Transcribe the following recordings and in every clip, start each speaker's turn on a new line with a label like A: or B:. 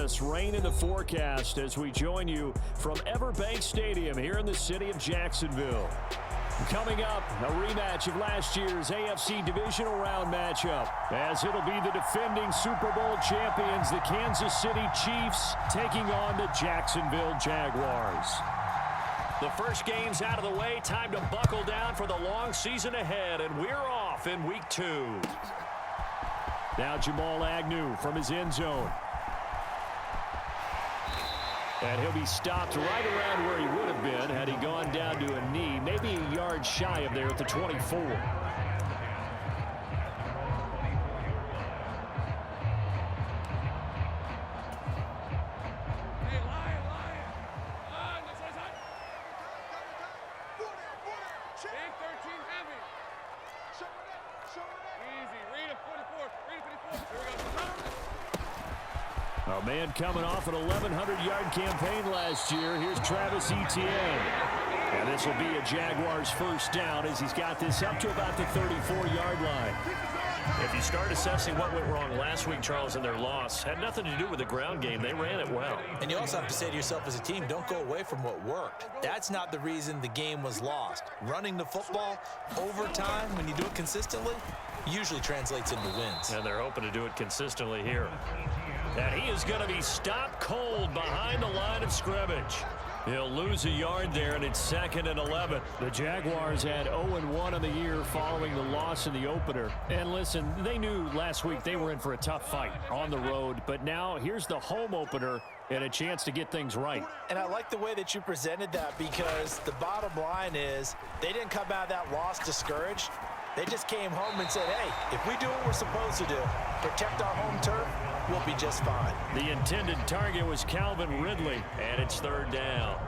A: Regardless, rain in the forecast as we join you from Everbank Stadium here in the city of Jacksonville. Coming up, a rematch of last year's AFC Divisional Round matchup, as it'll be the defending Super Bowl champions, the Kansas City Chiefs, taking on the Jacksonville Jaguars. The first game's out of the way. Time to buckle down for the long season ahead, and we're off in Week 2. Now Jamal Agnew from his end zone. And he'll be stopped right around where he would have been had he gone down to a knee, maybe a yard shy of there at the 24. A man coming off an 1,100-yard campaign last year. Here's Travis Etienne. And this will be a Jaguars first down as he's got this up to about the 34-yard line. If you start assessing what went wrong last week, Charles, in their loss, had nothing to do with the ground game. They ran it well.
B: And you also have to say to yourself as a team, don't go away from what worked. That's not the reason the game was lost. Running the football over time, when you do it consistently, usually translates into wins.
A: And they're hoping to do it consistently here. And he is going to be stopped cold behind the line of scrimmage. He'll lose a yard there, and it's 2nd and 11. The Jaguars had 0-1 on the year following the loss in the opener. And listen, they knew last week they were in for a tough fight on the road. But now here's the home opener and a chance to get things right.
B: And I like the way that you presented that, because the bottom line is they didn't come out of that loss discouraged. They just came home and said, hey, if we do what we're supposed to do, protect our home turf, we'll be just fine.
A: The intended target was Calvin Ridley, and it's 3rd down.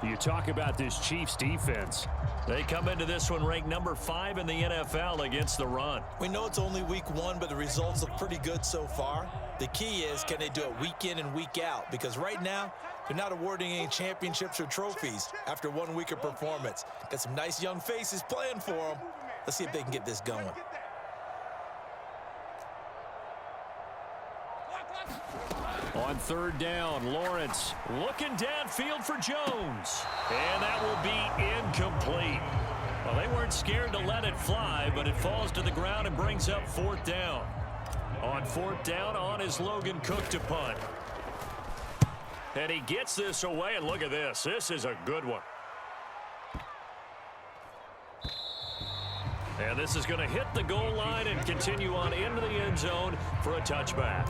A: You talk about this Chiefs defense. They come into this one ranked number 5 in the NFL against the run.
B: We know it's only week 1, but the results look pretty good so far. The key is, can they do it week in and week out? Because right now, they're not awarding any championships or trophies after 1 week of performance. Got some nice young faces playing for them. Let's see if they can get this going.
A: On 3rd down, Lawrence looking downfield for Jones. And that will be incomplete. Well, they weren't scared to let it fly, but it falls to the ground and brings up 4th down. On 4th down, on is Logan Cook to punt. And he gets this away, and look at this. This is a good one. And this is going to hit the goal line and continue on into the end zone for a touchback.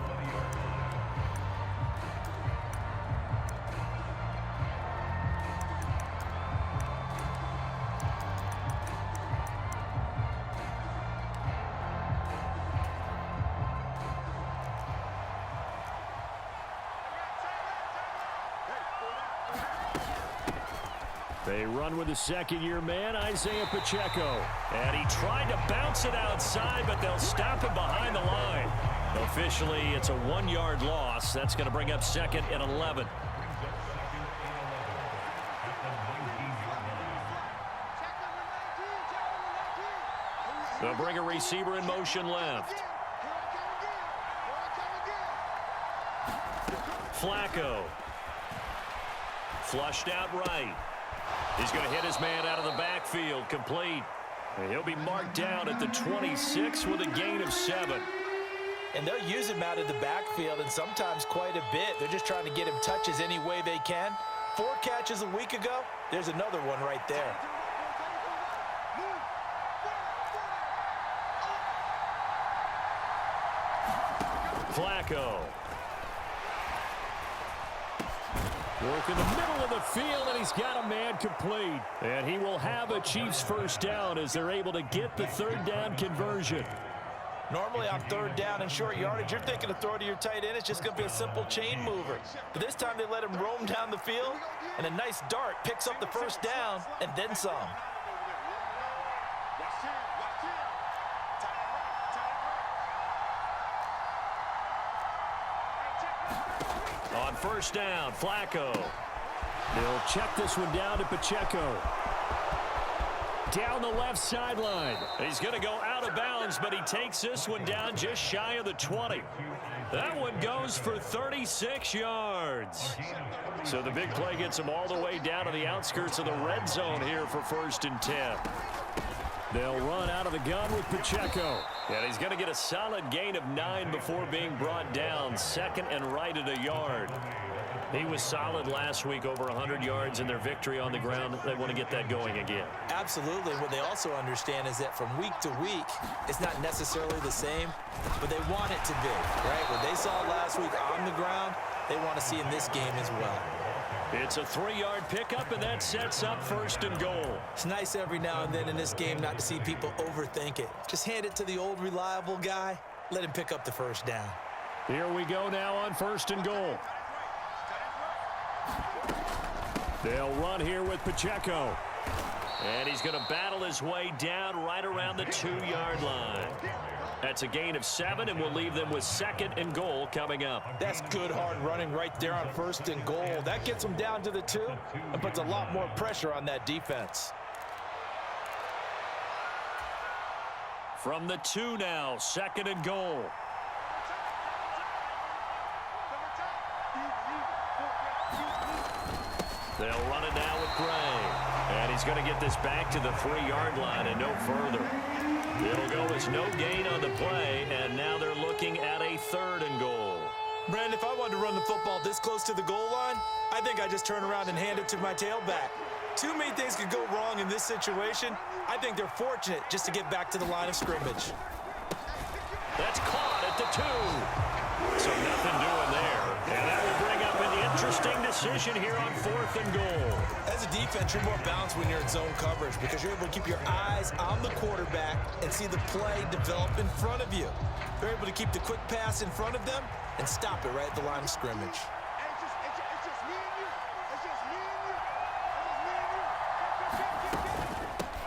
A: They run with the second-year man, Isaiah Pacheco. And he tried to bounce it outside, but they'll stop him behind the line. Officially, it's a 1-yard loss. That's going to bring up 2nd and 11. They'll bring a receiver in motion left. Flacco. Flushed out right. He's going to hit his man out of the backfield, complete. And he'll be marked down at the 26 with a gain of 7.
B: And they'll use him out of the backfield, and sometimes quite a bit. They're just trying to get him touches any way they can. 4 catches a week ago. There's another one right there.
A: Flacco. Work in the middle of the field, and he's got a man complete. And he will have a Chiefs first down as they're able to get the 3rd down conversion.
B: Normally on 3rd down and short yardage, you're thinking of throw to your tight end. It's just going to be a simple chain mover. But this time they let him roam down the field, and a nice dart picks up the first down and then some.
A: On 1st down, Flacco. He'll check this one down to Pacheco. Down the left sideline. He's going to go out of bounds, but he takes this one down just shy of the 20. That one goes for 36 yards. So the big play gets them all the way down to the outskirts of the red zone here for 1st and 10. They'll run out of the gun with Pacheco. And he's going to get a solid gain of 9 before being brought down. 2nd and right at a yard. He was solid last week, over 100 yards in their victory on the ground. They want to get that going again.
B: Absolutely. What they also understand is that from week to week, it's not necessarily the same, but they want it to be, right? What they saw last week on the ground, they want to see in this game as well.
A: It's a 3-yard pickup, and that sets up 1st and goal.
B: It's nice every now and then in this game not to see people overthink it. Just hand it to the old reliable guy. Let him pick up the 1st down.
A: Here we go now on 1st and goal. They'll run here with Pacheco. And he's going to battle his way down right around the 2-yard line. That's a gain of 7, and we'll leave them with 2nd and goal coming up.
B: That's good hard running right there on 1st and goal. That gets them down to the 2 and puts a lot more pressure on that defense.
A: From the 2 now, 2nd and goal. They'll run it now with Gray. And he's going to get this back to the 3-yard line and no further. It'll go as no gain on the play, and now they're looking at a 3rd and goal.
B: Brandon, if I wanted to run the football this close to the goal line, I think I'd just turn around and hand it to my tailback. Too many things could go wrong in this situation. I think they're fortunate just to get back to the line of scrimmage.
A: That's caught at the 2. So nothing doing there. And that will bring up an interesting decision here on 4th and goal.
B: As a defense, you're more balanced when you're in zone coverage because you're able to keep your eyes on the quarterback and see the play develop in front of you. You're able to keep the quick pass in front of them and stop it right at the line of scrimmage.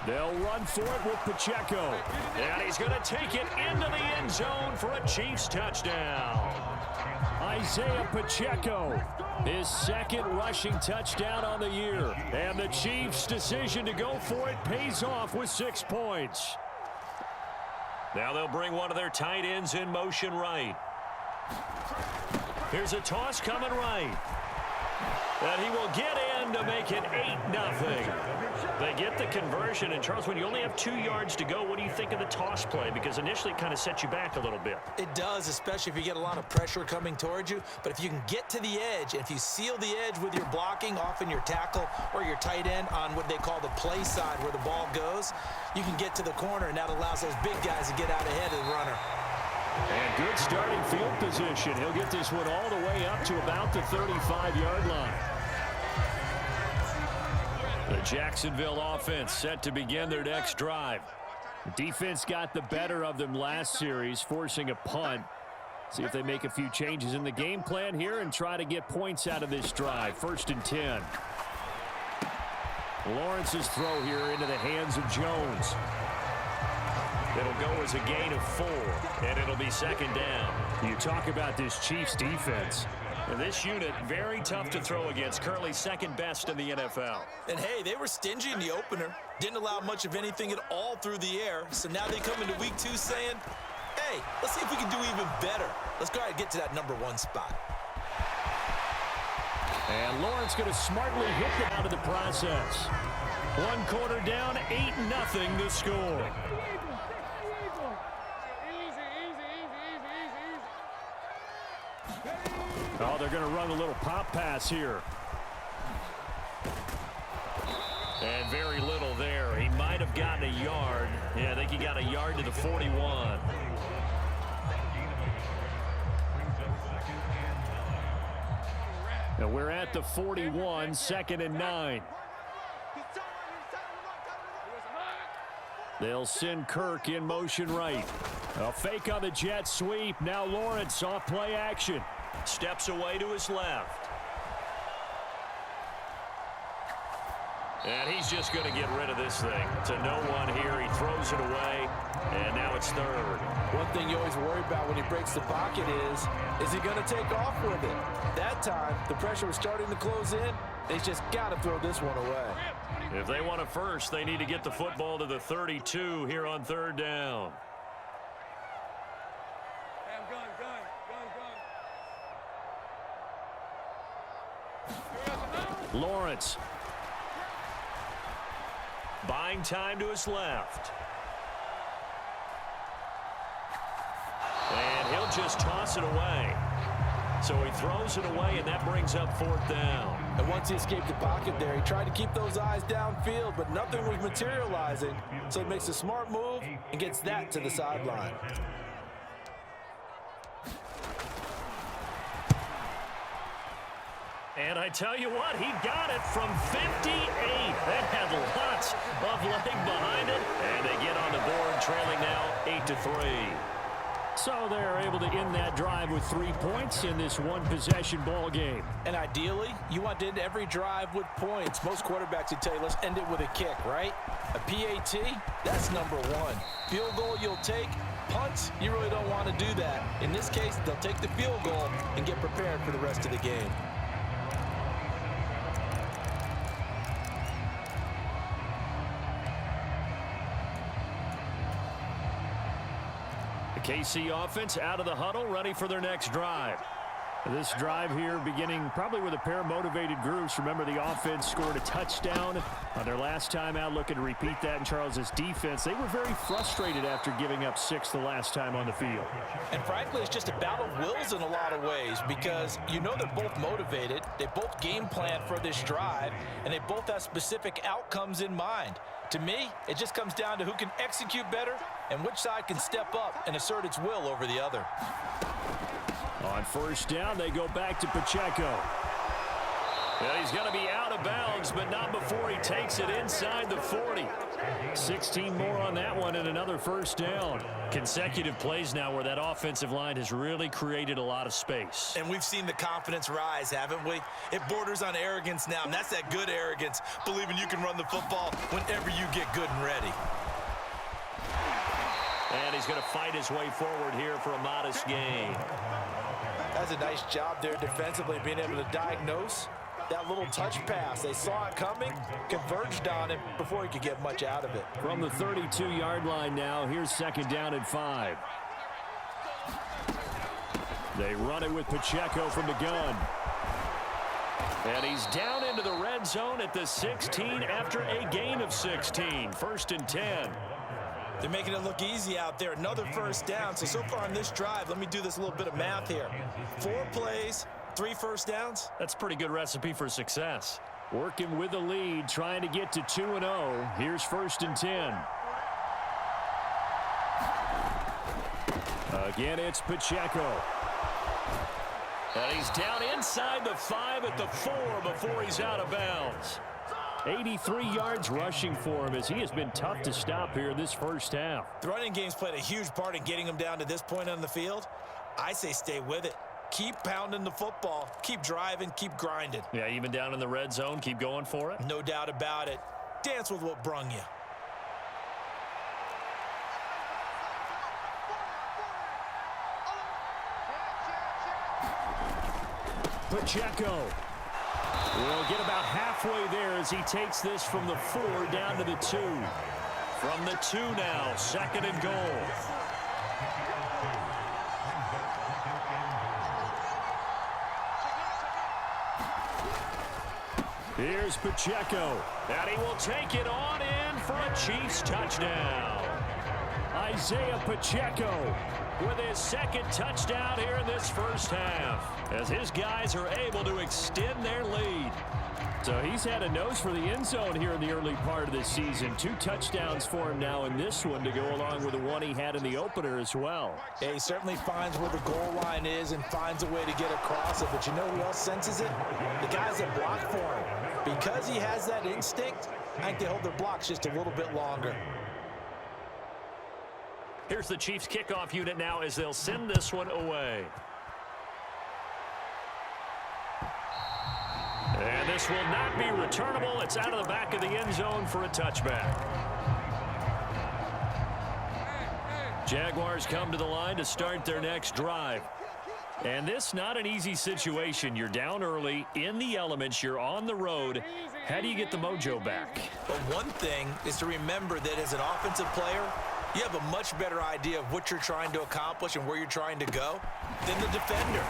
A: They'll run for it with Pacheco. And he's going to take it into the end zone for a Chiefs touchdown. Isaiah Pacheco, his 2nd rushing touchdown on the year. And the Chiefs' decision to go for it pays off with 6 points. Now they'll bring one of their tight ends in motion right. Here's a toss coming right. And he will get in to make it 8-0. They get the conversion. And, Charles, when you only have 2 yards to go, what do you think of the toss play? Because initially it kind of sets you back a little bit.
B: It does, especially if you get a lot of pressure coming towards you. But if you can get to the edge, if you seal the edge with your blocking, often your tackle or your tight end on what they call the play side where the ball goes, you can get to the corner, and that allows those big guys to get out ahead of the runner.
A: And good starting field position. He'll get this one all the way up to about the 35-yard line. The Jacksonville offense set to begin their next drive. The defense got the better of them last series, forcing a punt. See if they make a few changes in the game plan here and try to get points out of this drive. 1st and 10. Lawrence's throw here into the hands of Jones. It'll go as a gain of 4, and it'll be 2nd down. You talk about this Chiefs defense. And this unit, very tough to throw against, currently 2nd best in the NFL.
B: And, hey, they were stingy in the opener. Didn't allow much of anything at all through the air. So now they come into week 2 saying, hey, let's see if we can do even better. Let's go ahead and get to that number 1 spot.
A: And Lawrence going to smartly hit them out of the process. 1 quarter down, 8-0 to score. Oh, they're going to run a little pop pass here. And very little there. He might have gotten a yard. Yeah, I think he got a yard to the 41. Now we're at the 41, 2nd and 9. They'll send Kirk in motion right. A fake on the jet sweep. Now Lawrence off play action. Steps away to his left. And he's just going to get rid of this thing. It's a no-1 here. He throws it away, and now it's 3rd.
B: One thing you always worry about when he breaks the pocket is he going to take off with it? That time, the pressure was starting to close in. They just got to throw this one away.
A: If they want a first, they need to get the football to the 32 here on 3rd down.
C: Gun.
A: Lawrence. Buying time to his left. And he'll just toss it away. So he throws it away, and that brings up 4th down.
B: And once he escaped the pocket there, he tried to keep those eyes downfield, but nothing was materializing. So he makes a smart move and gets that to the sideline.
A: And I tell you what, he got it from 58. They had lots of leg behind it, and they get on the board, trailing now 8-3. So they're able to end that drive with 3 points in this one-possession ball game.
B: And ideally, you want to end every drive with points. Most quarterbacks would tell you, let's end it with a kick, right? A PAT, that's number 1. Field goal you'll take. Punts, you really don't want to do that. In this case, they'll take the field goal and get prepared for the rest of the game.
A: KC offense out of the huddle, ready for their next drive. This drive here beginning probably with a pair of motivated groups. Remember, the offense scored a touchdown on their last time out, looking to repeat that in Charles's defense. They were very frustrated after giving up 6 the last time on the field.
B: And frankly, it's just a battle of wills in a lot of ways, because you know they're both motivated, they both game plan for this drive, and they both have specific outcomes in mind. To me, it just comes down to who can execute better and which side can step up and assert its will over the other.
A: On 1st down, they go back to Pacheco. Well, he's going to be out of bounds, but not before he takes it inside the 40. 16 more on that one and another 1st down. Consecutive plays now where that offensive line has really created a lot of space.
B: And we've seen the confidence rise, haven't we? It borders on arrogance now, and that's that good arrogance, believing you can run the football whenever you get good and ready.
A: And he's going to fight his way forward here for a modest gain.
B: That's a nice job there defensively, being able to diagnose that little touch pass. They saw it coming, converged on him before he could get much out of it.
A: From the 32-yard line now, here's 2nd down and 5. They run it with Pacheco from the gun. And he's down into the red zone at the 16 after a gain of 16. 1st and 10.
B: They're making it look easy out there. Another 1st down. So far on this drive, let me do this little bit of math here. 4 plays, 3 1st downs.
A: That's a pretty good recipe for success. Working with the lead, trying to get to 2-0. Here's 1st and 10. Again, it's Pacheco. And he's down inside the 5 at the 4 before he's out of bounds. 83 yards rushing for him as he has been tough to stop here this 1st half.
B: The running game's played a huge part in getting him down to this point on the field. I say stay with it. Keep pounding the football. Keep driving. Keep grinding.
A: Yeah, even down in the red zone, keep going for it.
B: No doubt about it. Dance with what brung you.
A: Pacheco will get about halfway there as he takes this from the 4 down to the 2. From the 2 now, 2nd and goal. Here's Pacheco, and he will take it on in for a Chiefs touchdown. Isaiah Pacheco with his 2nd touchdown here in this 1st half, as his guys are able to extend their lead. So he's had a nose for the end zone here in the early part of this season. 2 touchdowns for him now in this one to go along with the one he had in the opener as well.
B: Yeah, he certainly finds where the goal line is and finds a way to get across it. But you know who else senses it? The guys that block for him. Because he has that instinct, I think they hold their blocks just a little bit longer.
A: Here's the Chiefs kickoff unit now as they'll send this one away. And this will not be returnable. It's out of the back of the end zone for a touchback. Jaguars come to the line to start their next drive. And this not an easy situation. You're down early, in the elements, you're on the road. How do you get the mojo back?
B: But one thing is to remember that as an offensive player, you have a much better idea of what you're trying to accomplish and where you're trying to go than the defender.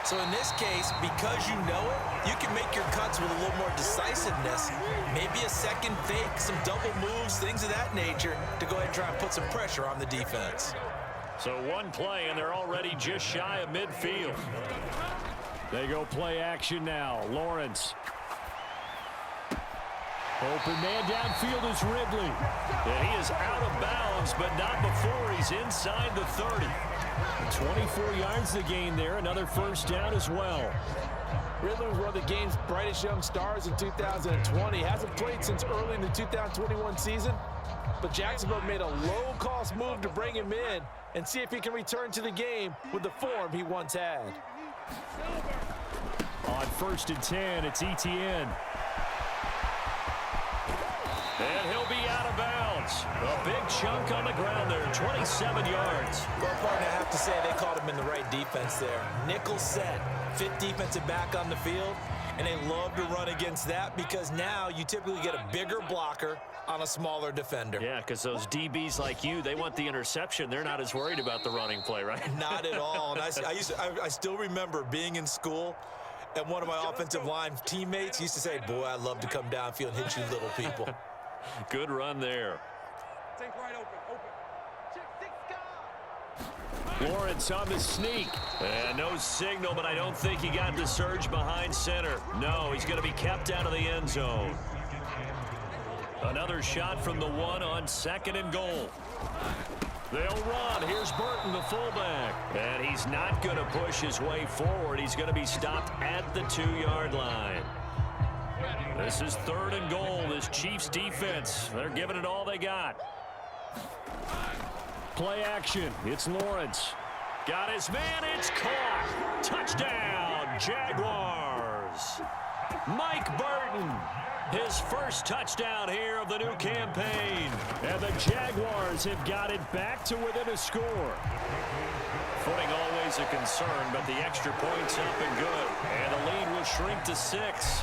B: So in this case, because you know it, you can make your cuts with a little more decisiveness. Maybe a second fake, some double moves, things of that nature to go ahead and try and put some pressure on the defense.
A: So one play, and they're already just shy of midfield. They go play action now. Lawrence. Open man downfield is Ridley. And he is out of bounds, but not before he's inside the 30. 24 yards to gain there. Another first down as well.
C: Ridley was one of the game's brightest young stars in 2020. Hasn't played since early in the 2021 season. But Jacksonville made a low-cost move to bring him in and see if he can return to the game with the form he once had.
A: On 1st and 10, it's Etienne. And he'll be out of bounds. A big chunk on the ground there, 27 yards.
B: Well, partner, I have to say they caught him in the right defense there. Nickel set, 5th defensive back on the field, and they love to run against that because now you typically get a bigger blocker on a smaller defender.
D: Yeah, because those DBs like you, they want the interception. They're not as worried about the running play, right?
B: Not at all. And I still remember being in school, and one of my offensive line teammates used to say, boy, I'd love to come downfield and hit you little people.
D: Good run there.
A: Lawrence on the sneak.
D: And no signal, but I don't think he got the surge behind center. No, he's going to be kept out of the end zone.
A: Another shot from the 1 on 2nd and goal. They'll run. Here's Burton, the fullback.
D: And he's not going to push his way forward. He's going to be stopped at the 2-yard line.
A: This is 3rd and goal. This Chiefs defense, they're giving it all they got. Play action. It's Lawrence. Got his man. It's caught. Touchdown, Jaguars. Mike Burton. His first touchdown here of the new campaign. And the Jaguars have got it back to within a score.
D: Footing always a concern, but the extra point's up and good.
A: And the lead will shrink to 6.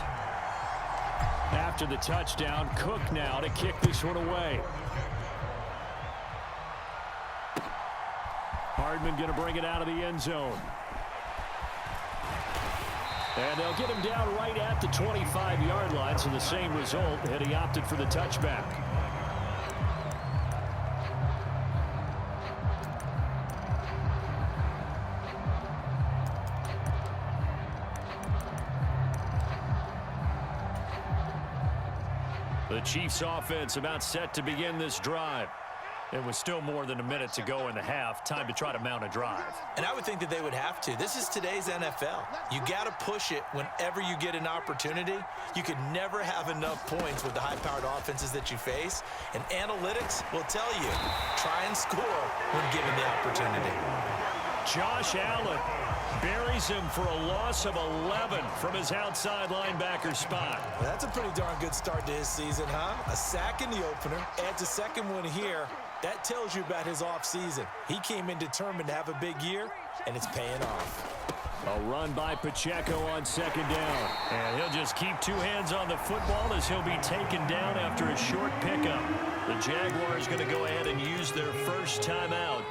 A: After the touchdown, Cook now to kick this one away. Hardman going to bring it out of the end zone. And they'll get him down right at the 25-yard line, so the same result, and he opted for the touchback. The Chiefs offense about set to begin this drive. It was still more than a minute to go in the half. Time to try to mount a drive.
B: And I would think that they would have to. This is today's NFL. You got to push it whenever you get an opportunity. You can never have enough points with the high-powered offenses that you face. And analytics will tell you, try and score when given the opportunity.
A: Josh Allen buries him for a loss of 11 from his outside linebacker spot.
B: That's a pretty darn good start to his season, huh? A sack in the opener, adds a second one here. That tells you about his offseason. He came in determined to have a big year, and it's paying off.
A: A run by Pacheco on 2nd down. And he'll just keep 2 hands on the football as he'll be taken down after a short pickup. The Jaguars going to go ahead and use their first timeout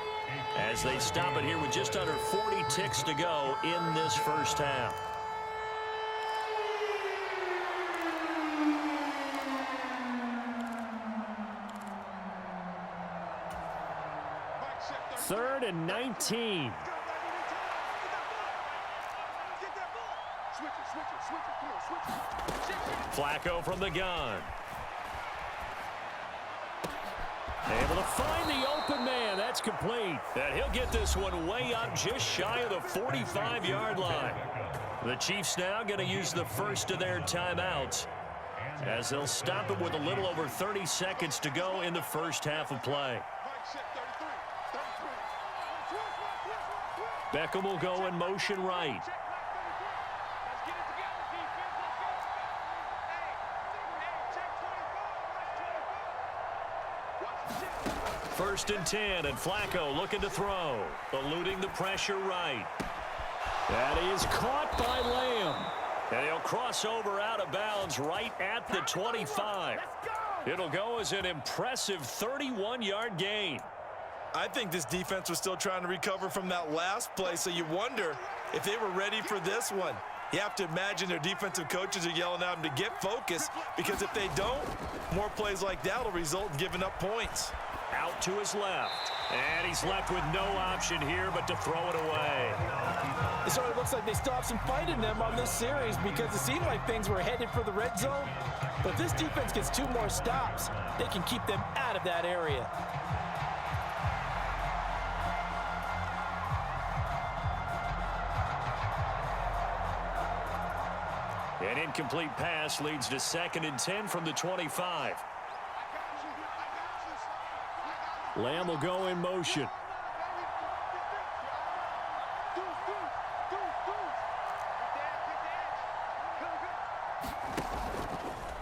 A: as they stop it here with just under 40 ticks to go in this first half. Third and 19. Flacco from the gun. Able to find the open man. That's complete. And he'll get this one way up just shy of the 45-yard line. The Chiefs now going to use the first of their timeouts as they'll stop it with a little over 30 seconds to go in the first half of play. Beckham will go in motion right. First and 10, and Flacco looking to throw. Eluding the pressure right. That is caught by Lamb. And he'll cross over out of bounds right at the 25. It'll go as an impressive 31-yard gain.
C: I think this defense was still trying to recover from that last play, so you wonder
B: if they were ready for this one. You have to imagine their defensive coaches are yelling at them to get focused, because if they don't, more plays like that will result in giving up points.
A: Out to his left. And he's left with no option here but to throw it away.
C: So it looks like they still have some fight in them on this series, because it seemed like things were headed for the red zone. But this defense gets 2 more stops. They can keep them out of that area.
A: An incomplete pass leads to 2nd and 10 from the 25. Lamb will go in motion.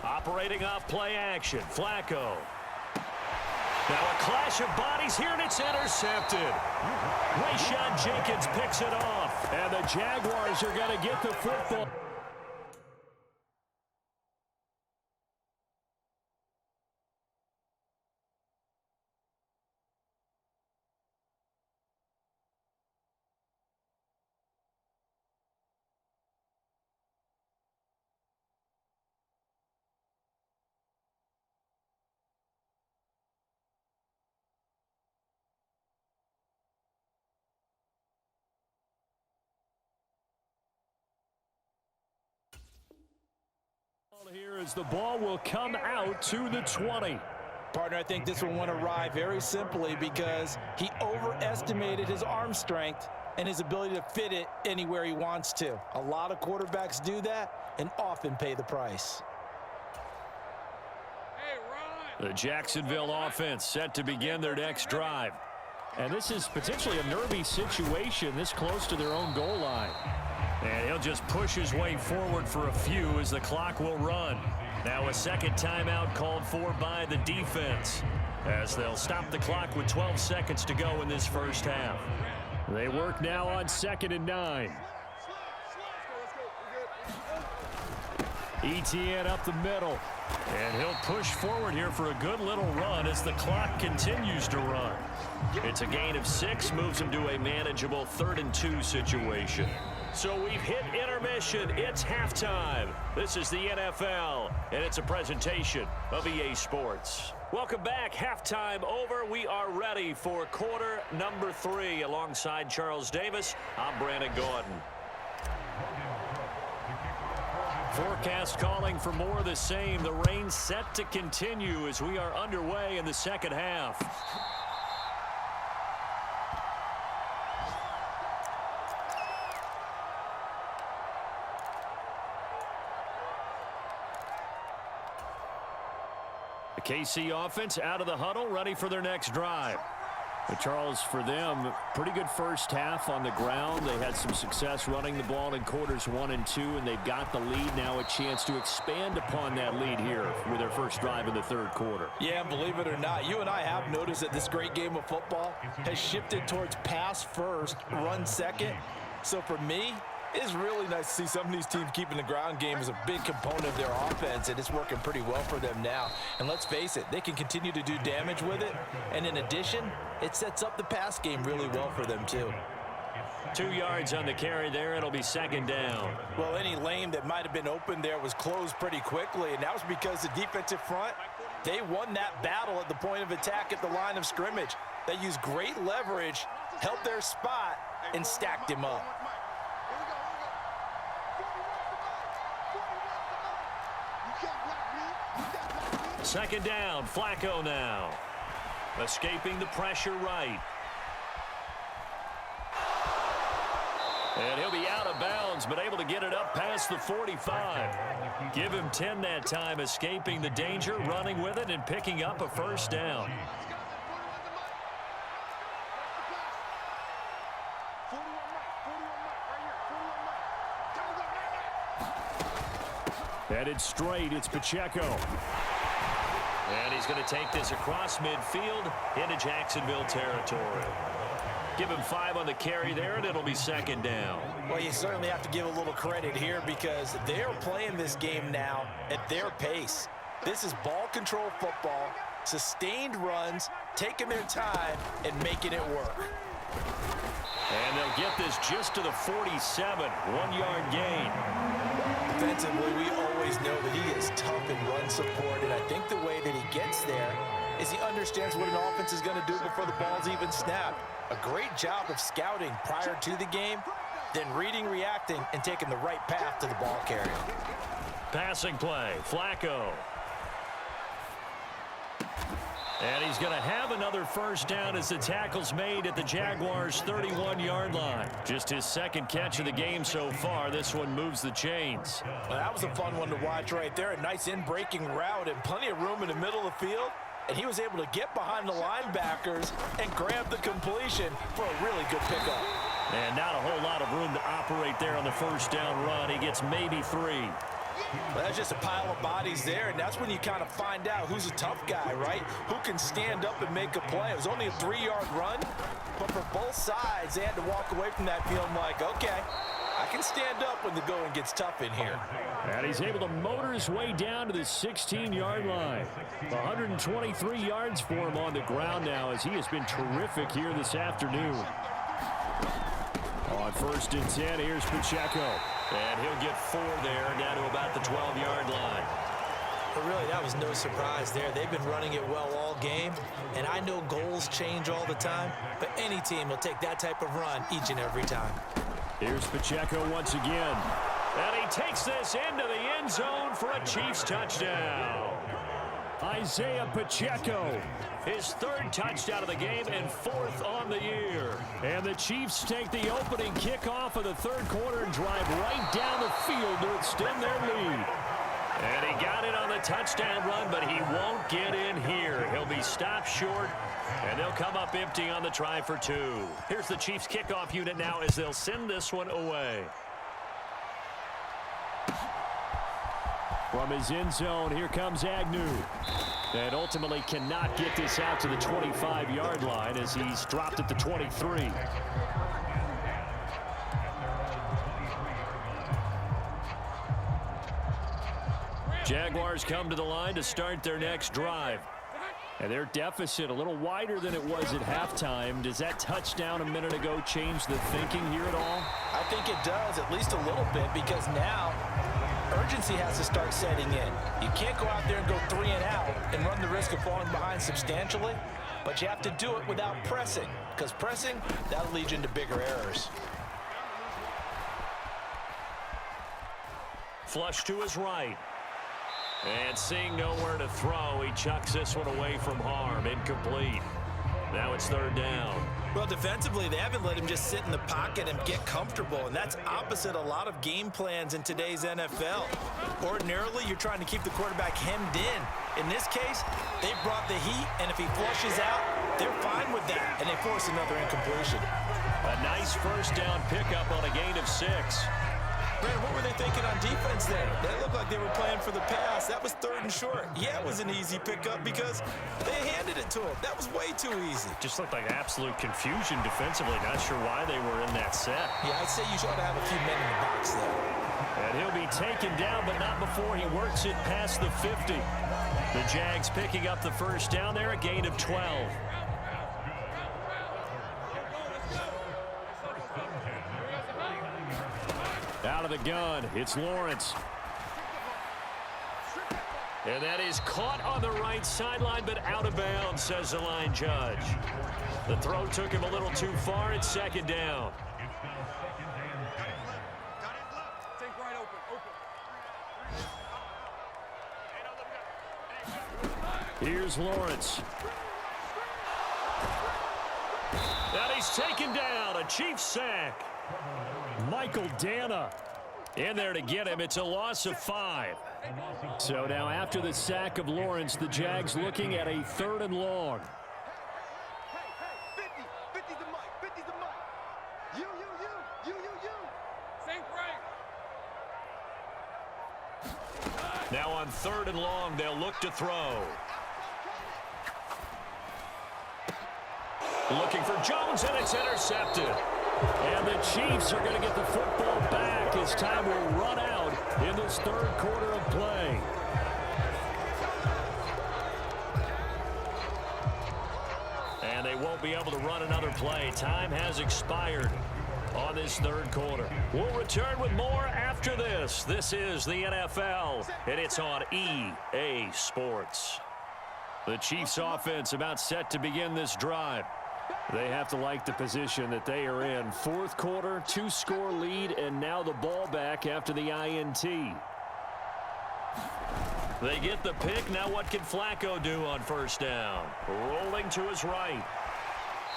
A: Operating off play action, Flacco. Now a clash of bodies here, and it's intercepted. Rayshon Jenkins picks it off, and the Jaguars are going to get the football. Here as the ball will come out to the 20.
C: Partner, I think this one went awry very simply because he overestimated his arm strength and his ability to fit it anywhere he wants to. A lot of quarterbacks do that and often pay the price.
A: The Jacksonville offense set to begin their next drive. And this is potentially a nervy situation this close to their own goal line. And he'll just push his way forward for a few as the clock will run. Now a second timeout called for by the defense, as they'll stop the clock with 12 seconds to go in this first half. They work now on 2nd and 9. Etienne up the middle. And he'll push forward here for a good little run as the clock continues to run. It's a gain of 6, moves him to a manageable 3rd and 2 situation. So we've hit intermission. It's halftime. This is the NFL, and it's a presentation of EA Sports. Welcome back. Halftime over. We are ready for quarter number 3. Alongside Charles Davis, I'm Brandon Gordon. Forecast calling for more of the same. The rain set to continue as we are underway in the second half. The KC offense out of the huddle, ready for their next drive. But Charles, for them, pretty good first half on the ground. They had some success running the ball in quarters 1 and 2, and they've got the lead now, a chance to expand upon that lead here with their first drive in the 3rd quarter.
C: Yeah, believe it or not, you and I have noticed that this great game of football has shifted towards pass first, run second. So for me, it's really nice to see some of these teams keeping the ground game as a big component of their offense, and it's working pretty well for them now. And let's face it, they can continue to do damage with it. And in addition, it sets up the pass game really well for them too.
A: 2 yards on the carry there. It'll be 2nd down.
C: Well, any lane that might have been open there was closed pretty quickly, and that was because the defensive front, they won that battle at the point of attack at the line of scrimmage. They used great leverage, held their spot, and stacked him up.
A: Second down, Flacco now. Escaping the pressure right. And he'll be out of bounds, but able to get it up past the 45. Give him 10 that time, escaping the danger, running with it, and picking up a first down. Headed straight, it's Pacheco. And he's going to take this across midfield into Jacksonville territory. Give him 5 on the carry there, and it'll be 2nd down.
C: Well, you certainly have to give a little credit here because they're playing this game now at their pace. This is ball control football, sustained runs, taking their time, and making it work.
A: And they'll get this just to the 47, 1-yard gain.
B: Defensively, we always know that he is tough in run support, and I think the way that he gets there is he understands what an offense is going to do before the ball's even snapped. A great job of scouting prior to the game, then reading, reacting, and taking the right path to the ball carrier.
A: Passing play, Flacco. And he's going to have another first down as the tackle's made at the Jaguars' 31-yard line. Just his second catch of the game so far. This one moves the chains.
B: Well, that was a fun one to watch right there. A nice in-breaking route and plenty of room in the middle of the field. And he was able to get behind the linebackers and grab the completion for a really good pickup.
A: And not a whole lot of room to operate there on the first down run. He gets maybe 3.
B: Well, that's just a pile of bodies there, and that's when you kind of find out who's a tough guy, right? Who can stand up and make a play. It was only a 3-yard run, but for both sides, they had to walk away from that feeling like, okay, I can stand up when the going gets tough in here.
A: And he's able to motor his way down to the 16-yard line. 123 yards for him on the ground now as he has been terrific here this afternoon. On 1st and 10, here's Pacheco. And he'll get 4 there, down to about the 12-yard line.
B: But really, that was no surprise there. They've been running it well all game, and I know goals change all the time, but any team will take that type of run each and every time.
A: Here's Pacheco once again. And he takes this into the end zone for a Chiefs touchdown. Isaiah Pacheco, his 3rd touchdown of the game and 4th on the year. And the Chiefs take the opening kickoff of the 3rd quarter and drive right down the field to extend their lead. And he got it on the touchdown run, but he won't get in here. He'll be stopped short, and they'll come up empty on the try for 2. Here's the Chiefs kickoff unit now as they'll send this one away. From his end zone, here comes Agnew. And ultimately cannot get this out to the 25-yard line as he's dropped at the 23. Jaguars come to the line to start their next drive. And their deficit a little wider than it was at halftime. Does that touchdown a minute ago change the thinking here at all?
B: I think it does, at least a little bit, because now urgency has to start setting in. You can't go out there and go 3 and out and run the risk of falling behind substantially, but you have to do it without pressing, because pressing, that'll lead you into bigger errors.
A: Flush to his right. And seeing nowhere to throw, he chucks this one away from harm. Incomplete. Now it's 3rd down.
B: Well, defensively, they haven't let him just sit in the pocket and get comfortable, and that's opposite a lot of game plans in today's NFL. Ordinarily, you're trying to keep the quarterback hemmed in. In this case, they brought the heat, and if he flushes out, they're fine with that, and they force another incompletion.
A: A nice first down pickup on a gain of 6.
B: Brandon, what were they thinking on defense there? They looked like they were playing for the pass. That was 3rd and short. Yeah, it was an easy pickup because they handed it to him. That was way too easy.
A: Just looked like absolute confusion defensively. Not sure why they were in that set.
B: Yeah, I'd say you ought to have a few men in the box there.
A: And he'll be taken down, but not before he works it past the 50. The Jags picking up the first down there, a gain of 12. Out of the gun, it's Lawrence. And that is caught on the right sideline, but out of bounds, says the line judge. The throw took him a little too far. It's 2nd down. Here's Lawrence. And he's taken down. A Chiefs sack. Michael Dana in there to get him. It's a loss of 5. So now after the sack of Lawrence, the Jags looking at a 3rd and long.
E: Hey, 50's the mic, 50's the mic. You. Think right.
A: Now on 3rd and long, they'll look to throw. Looking for Jones, and it's intercepted. And the Chiefs are going to get the football back as time will run out in this 3rd quarter of play. And they won't be
D: be able to run another play. Time has expired on this third quarter. We'll return with more after this. This is the NFL, and it's on EA Sports. The Chiefs offense about set to begin this drive. They have to like the position that they are in. Fourth quarter, 2-score lead, and now the ball back after the INT. They get the pick. Now what can Flacco do on first down? Rolling to his right.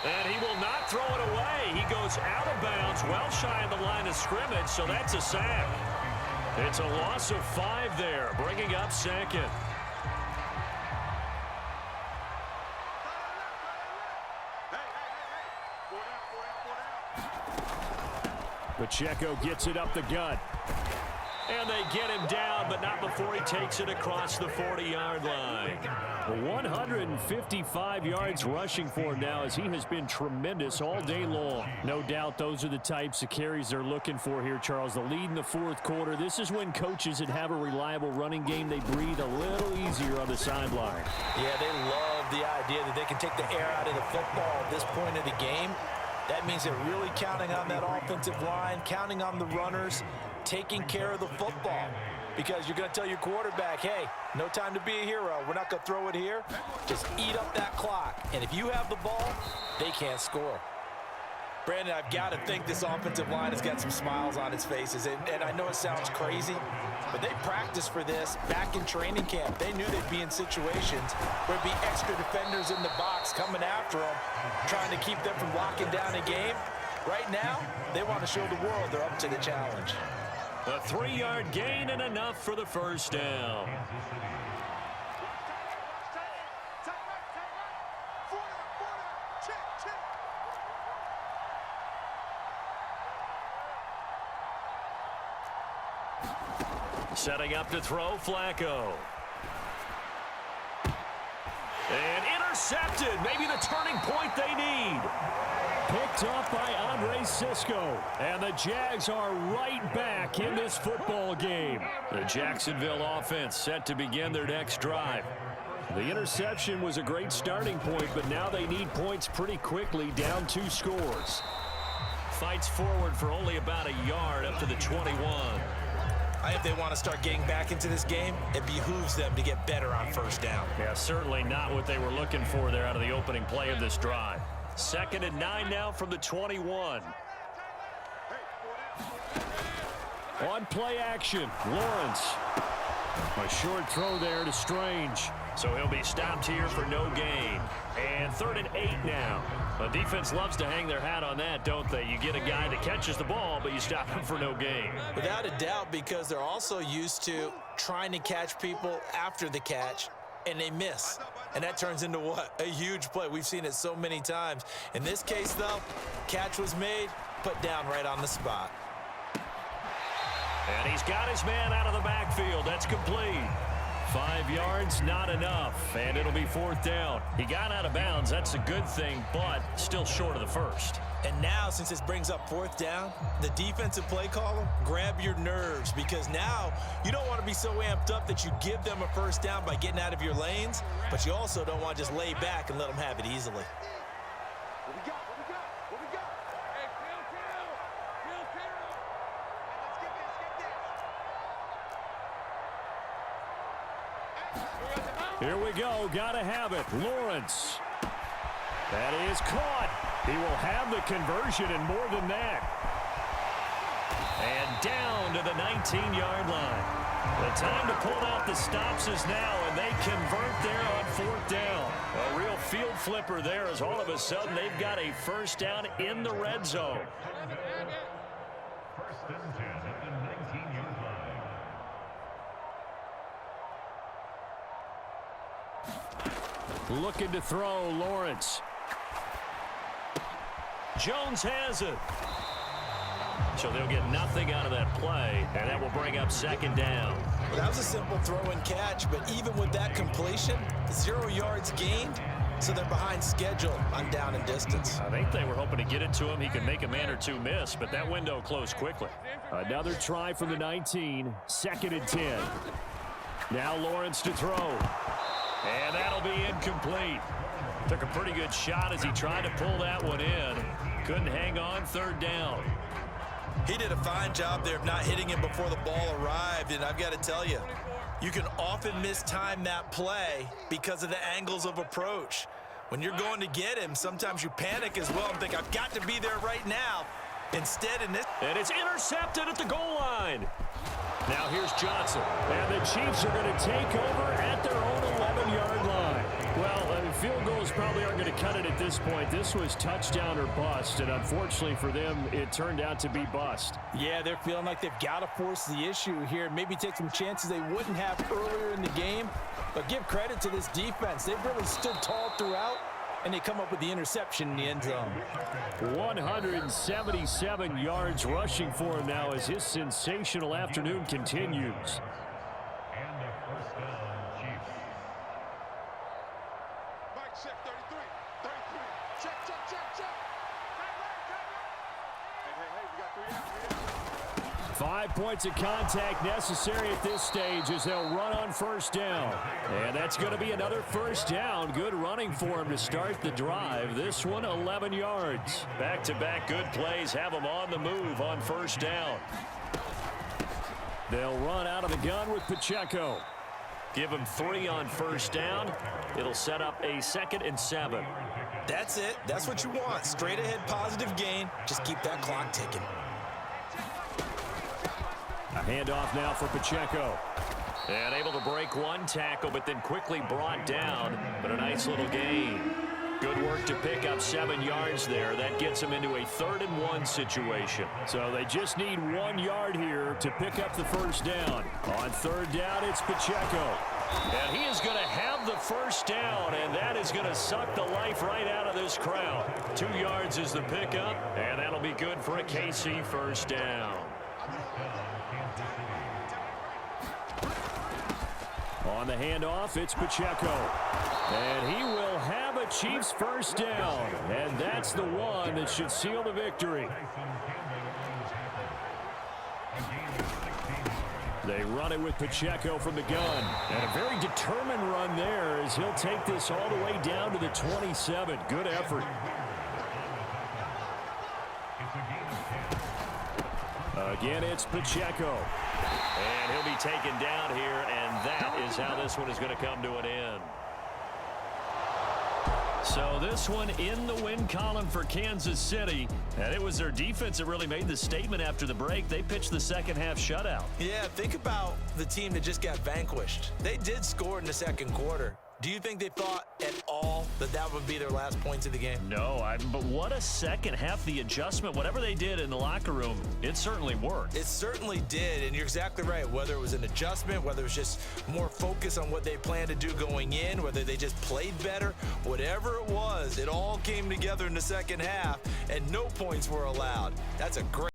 D: And he will not throw it away. He goes out of bounds, well shy of the line of scrimmage, so that's a sack. It's a loss of 5 there, bringing up second.
A: Pacheco gets it up the gut.
D: And they get him down, but not before he takes it across the 40-yard line.
A: 155 yards rushing for him now, as he has been tremendous all day long. No doubt those are the types of carries they're looking for here, Charles. The lead in the fourth quarter. This is when coaches that have a reliable running game, they breathe a little easier on the sideline.
B: Yeah, they love the idea that they can take the air out of the football at this point of the game. That means they're really counting on that offensive line, counting on the runners, taking care of the football. Because you're going to tell your quarterback, hey, no time to be a hero. We're not going to throw it here. Just eat up that clock. And if you have the ball, they can't score. Brandon, I've got to think this offensive line has got some smiles on its faces. And I know it sounds crazy, but they practiced for this back in training camp. They knew they'd be in situations where there'd be extra defenders in the box coming after them, trying to keep them from locking down a game. Right now, they want to show the world they're up to the challenge.
D: A 3-yard gain and enough for the first down. Setting up to throw, Flacco. And intercepted. Maybe the turning point they need.
A: Picked up by Andre Cisco. And the Jags are right back in this football game.
D: The Jacksonville offense set to begin their next drive.
A: The interception was a great starting point, but now they need points pretty quickly, down 2 scores.
D: Fights forward for only about a yard up to the 21.
B: If they want to start getting back into this game, it behooves them to get better on first down.
D: Yeah, certainly not what they were looking for there out of the opening play of this drive. 2nd and 9 now from the 21.
A: On play action, Lawrence. A short throw there to Strange.
D: So he'll be stopped here for no gain. And 3rd and 8 now. The defense loves to hang their hat on that, don't they? You get a guy that catches the ball, but you stop him for no gain.
B: Without a doubt, because they're also used to trying to catch people after the catch, and they miss. And that turns into what? A huge play. We've seen it so many times. In this case, though, catch was made, put down right on the spot.
D: And he's got his man out of the backfield. That's complete.
A: 5 yards, not enough, and it'll be 4th down.
D: He got out of bounds. That's a good thing, but still short of the first.
B: And now, since this brings up 4th down, the defensive play caller, grab your nerves, because now you don't want to be so amped up that you give them a first down by getting out of your lanes, but you also don't want to just lay back and let them have it easily.
E: What we got? What we got? What we got? Hey, kill. Let's get this.
A: Here we go. Gotta have it. Lawrence. That is caught. He will have the conversion and more than that.
D: And down to the 19-yard line. The time to pull out the stops is now, and they convert there on 4th down. A real field flipper there, as all of a sudden they've got a first down in the red zone.
F: First and 10 at the 19-yard line.
A: Looking to throw, Lawrence.
D: Jones has it. So they'll get nothing out of that play, and that will bring up 2nd down.
B: Well, that was a simple throw and catch, but even with that completion, 0 yards gained, so they're behind schedule on down and distance.
D: I think they were hoping to get it to him. He could make a man or two miss, but that window closed quickly.
A: Another try from the 19, 2nd and 10. Now Lawrence to throw.
D: And that'll be incomplete. Took a pretty good shot as he tried to pull that one in. Couldn't hang on, third down.
B: He did a fine job there of not hitting him before the ball arrived, and I've got to tell you, you can often mistime that play because of the angles of approach. When you're going to get him, sometimes you panic as well and think, I've got to be there right now. Instead, in this...
D: And it's intercepted at the goal line.
A: Now here's Johnson. And the Chiefs are going to take over at their own 11-yard line. Well, field goals probably aren't going to cut it at this point. This was touchdown or bust, and unfortunately for them, it turned out to be bust.
C: Yeah, they're feeling like they've got to force the issue here. Maybe take some chances they wouldn't have earlier in the game. But give credit to this defense. They've really stood tall throughout, and they come up with the interception in the end zone.
A: 177 yards rushing for him now as his sensational afternoon continues.
F: And a first down, Chiefs.
E: Mike, check 33. 33. Check, check, check, check. Hey, we got 3 out.
A: 5 points of contact necessary at this stage as they'll run on first down. And that's going to be another first down. Good running for him to start the drive. This one, 11 yards.
D: Back-to-back good plays have them on the move on first down.
A: They'll run out of the gun with Pacheco.
D: Give him 3 on first down. It'll set up a 2nd and 7.
B: That's it. That's what you want. Straight ahead positive gain. Just keep that clock ticking.
A: A handoff now for Pacheco.
D: And able to break one tackle, but then quickly brought down. But a nice little gain. Good work to pick up 7 yards there. That gets them into a 3rd and 1 situation.
A: So they just need 1 yard here to pick up the first down. On third down, it's Pacheco.
D: And he is going to have the first down, and that is going to suck the life right out of this crowd. 2 yards is the pickup, and that'll be good for a KC first down.
A: On the handoff, it's Pacheco. And he will have a Chiefs first down. And that's the one that should seal the victory. They run it with Pacheco from the gun. And a very determined run there as he'll take this all the way down to the 27. Good effort. Again, it's Pacheco.
D: And he'll be taken down here, and that is how this one is going to come to an end. So this one in the win column for Kansas City, and it was their defense that really made the statement after the break. They pitched the second half shutout.
B: Yeah, think about the team that just got vanquished. They did score in the second quarter. Do you think they thought at all that that would be their last points of the game?
D: No, but what a second half. The adjustment, whatever they did in the locker room, it certainly worked.
B: It certainly did, and you're exactly right. Whether it was an adjustment, whether it was just more focus on what they planned to do going in, whether they just played better, whatever it was, it all came together in the second half, and no points were allowed. That's a great